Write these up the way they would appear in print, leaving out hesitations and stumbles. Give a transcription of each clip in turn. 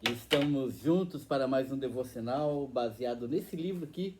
E estamos juntos para mais um devocional baseado nesse livro aqui,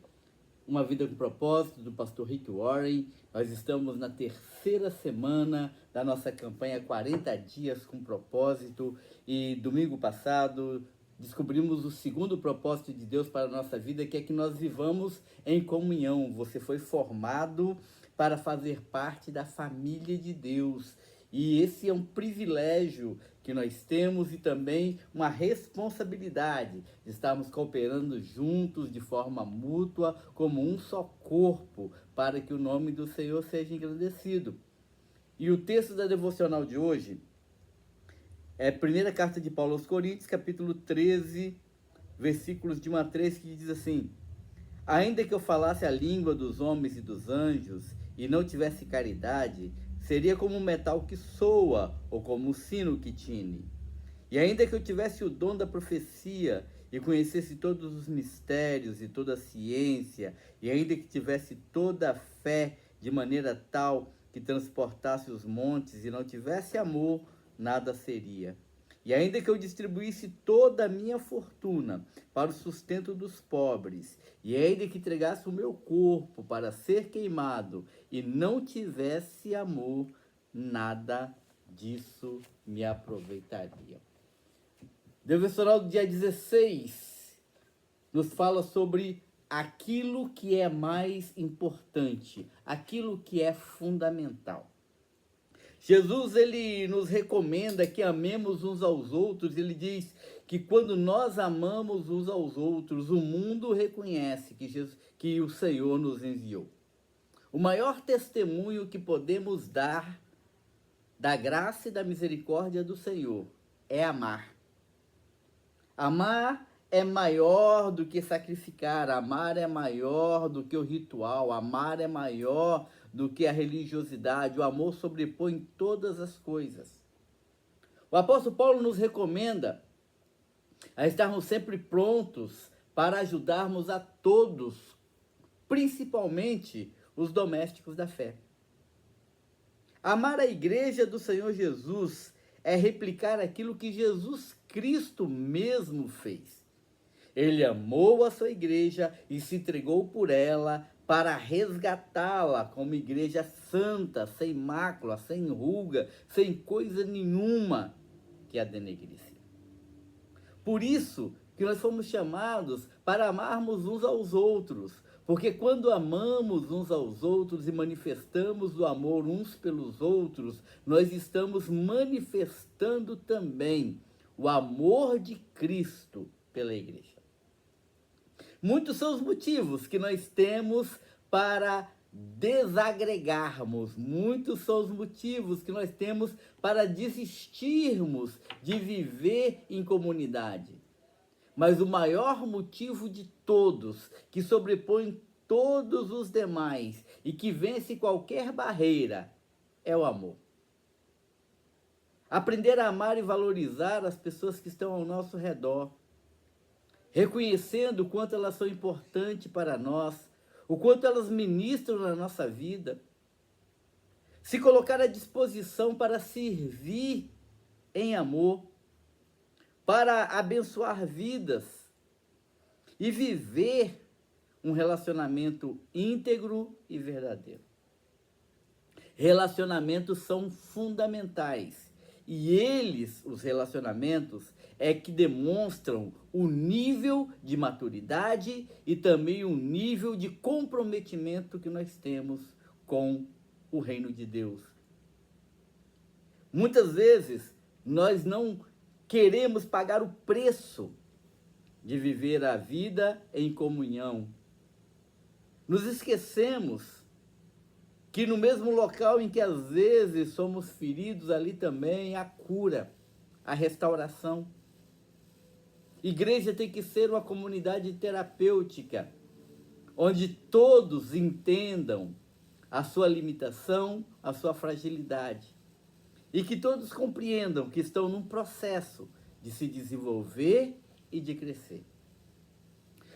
Uma Vida com Propósito, do pastor Rick Warren. Nós estamos na terceira semana da nossa campanha 40 Dias com Propósito e domingo passado descobrimos o segundo propósito de Deus para a nossa vida, que é que nós vivamos em comunhão. Você foi formado para fazer parte da família de Deus. E esse é um privilégio que nós temos e também uma responsabilidade de estarmos cooperando juntos de forma mútua, como um só corpo, para que o nome do Senhor seja engrandecido. E o texto da devocional de hoje é a primeira carta de Paulo aos Coríntios, capítulo 13, versículos de 1 a 3, que diz assim: ainda que eu falasse a língua dos homens e dos anjos e não tivesse caridade, seria como um metal que soa ou como um sino que tine. E ainda que eu tivesse o dom da profecia e conhecesse todos os mistérios e toda a ciência, e ainda que tivesse toda a fé de maneira tal que transportasse os montes e não tivesse amor, nada seria. E ainda que eu distribuísse toda a minha fortuna para o sustento dos pobres, e ainda que entregasse o meu corpo para ser queimado, e não tivesse amor, nada disso me aproveitaria. Devocional do dia 16 nos fala sobre aquilo que é mais importante, aquilo que é fundamental. Jesus, ele nos recomenda que amemos uns aos outros. Ele diz que quando nós amamos uns aos outros, o mundo reconhece que o Senhor nos enviou. O maior testemunho que podemos dar da graça e da misericórdia do Senhor é amar. Amar é maior do que sacrificar, amar é maior do que o ritual, amar é maior do que a religiosidade. O amor sobrepõe todas as coisas. O apóstolo Paulo nos recomenda a estarmos sempre prontos para ajudarmos a todos, principalmente os domésticos da fé. Amar a igreja do Senhor Jesus é replicar aquilo que Jesus Cristo mesmo fez. Ele amou a sua igreja e se entregou por ela para resgatá-la como igreja santa, sem mácula, sem ruga, sem coisa nenhuma que a denegrisse. Por isso que nós fomos chamados para amarmos uns aos outros, porque quando amamos uns aos outros e manifestamos o amor uns pelos outros, nós estamos manifestando também o amor de Cristo pela igreja. Muitos são os motivos que nós temos para desagregarmos, muitos são os motivos que nós temos para desistirmos de viver em comunidade. Mas o maior motivo de todos, que sobrepõe todos os demais e que vence qualquer barreira, é o amor. Aprender a amar e valorizar as pessoas que estão ao nosso redor, reconhecendo o quanto elas são importantes para nós, o quanto elas ministram na nossa vida, se colocar à disposição para servir em amor, para abençoar vidas e viver um relacionamento íntegro e verdadeiro. Relacionamentos são fundamentais e eles, os relacionamentos, é que demonstram o nível de maturidade e também o nível de comprometimento que nós temos com o reino de Deus. Muitas vezes nós não queremos pagar o preço de viver a vida em comunhão. Nos esquecemos que no mesmo local em que às vezes somos feridos, ali também há cura, a restauração. Igreja tem que ser uma comunidade terapêutica, onde todos entendam a sua limitação, a sua fragilidade. E que todos compreendam que estão num processo de se desenvolver e de crescer.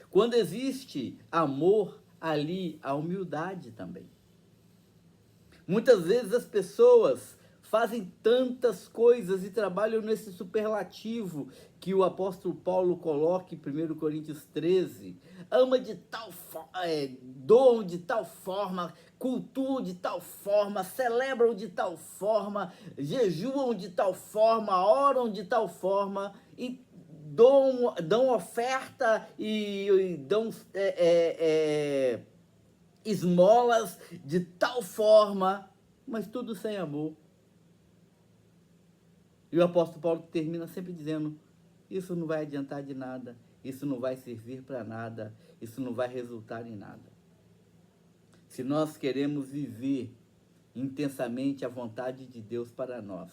Quando existe amor, ali há humildade também. Muitas vezes as pessoas fazem tantas coisas e trabalham nesse superlativo que o apóstolo Paulo coloca em 1 Coríntios 13. Ama de tal forma, doam de tal forma, cultuam de tal forma, celebram de tal forma, jejuam de tal forma, oram de tal forma e dão oferta e dão esmolas de tal forma, mas tudo sem amor. E o apóstolo Paulo termina sempre dizendo: isso não vai adiantar de nada, isso não vai servir para nada, isso não vai resultar em nada. Se nós queremos viver intensamente a vontade de Deus para nós,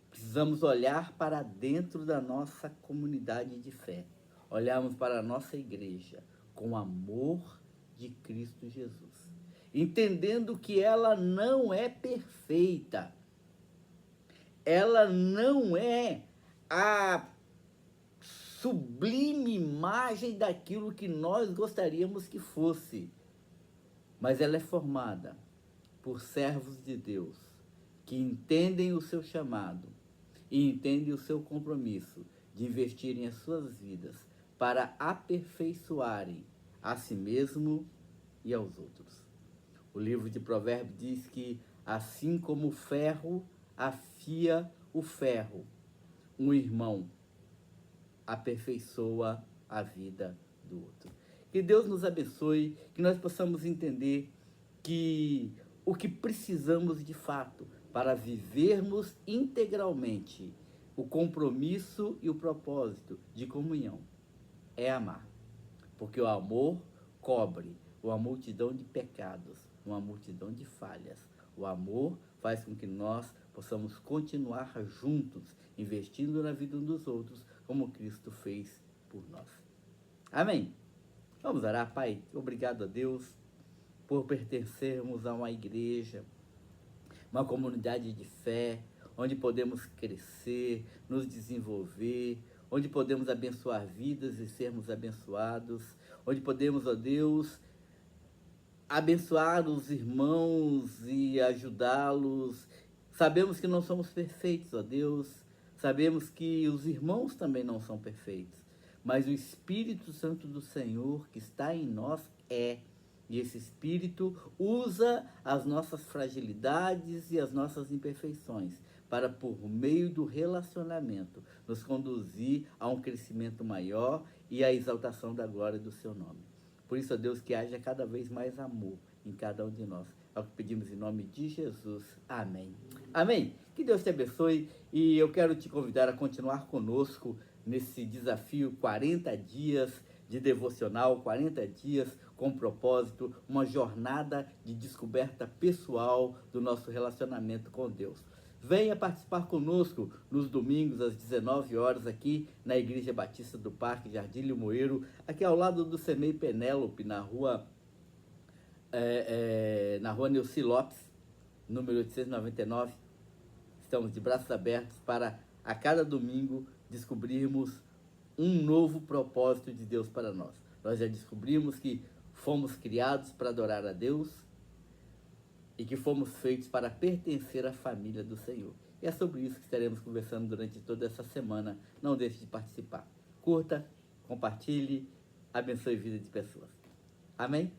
precisamos olhar para dentro da nossa comunidade de fé, olharmos para a nossa igreja com amor de Cristo Jesus, entendendo que ela não é perfeita, ela não é a sublime imagem daquilo que nós gostaríamos que fosse, mas ela é formada por servos de Deus que entendem o seu chamado e entendem o seu compromisso de investirem as suas vidas para aperfeiçoarem a si mesmo e aos outros. O livro de Provérbios diz que assim como o ferro afia o ferro, um irmão aperfeiçoa a vida do outro. Que Deus nos abençoe, que nós possamos entender que o que precisamos de fato para vivermos integralmente o compromisso e o propósito de comunhão é amar. Porque o amor cobre uma multidão de pecados, uma multidão de falhas. O amor faz com que nós possamos continuar juntos, investindo na vida uns dos outros, como Cristo fez por nós. Amém? Vamos orar, Pai. Obrigado a Deus por pertencermos a uma igreja, uma comunidade de fé, onde podemos crescer, nos desenvolver, onde podemos abençoar vidas e sermos abençoados, onde podemos, ó Deus, abençoar os irmãos e ajudá-los. Sabemos que não somos perfeitos, ó Deus, sabemos que os irmãos também não são perfeitos, mas o Espírito Santo do Senhor que está em nós é. E esse Espírito usa as nossas fragilidades e as nossas imperfeições para, por meio do relacionamento, nos conduzir a um crescimento maior e à exaltação da glória do seu nome. Por isso, ó Deus, que haja cada vez mais amor em cada um de nós. É o que pedimos em nome de Jesus. Amém. Amém. Que Deus te abençoe e eu quero te convidar a continuar conosco nesse desafio 40 dias de devocional, 40 dias com propósito, uma jornada de descoberta pessoal do nosso relacionamento com Deus. Venha participar conosco nos domingos às 19 horas aqui na Igreja Batista do Parque Jardim Limoeiro, aqui ao lado do CEMEI Penélope, na rua Neuci Lopes, número 899. Estamos de braços abertos para, a cada domingo, descobrirmos um novo propósito de Deus para nós. Nós já descobrimos que fomos criados para adorar a Deus e que fomos feitos para pertencer à família do Senhor. E é sobre isso que estaremos conversando durante toda essa semana. Não deixe de participar. Curta, compartilhe, abençoe a vida de pessoas. Amém?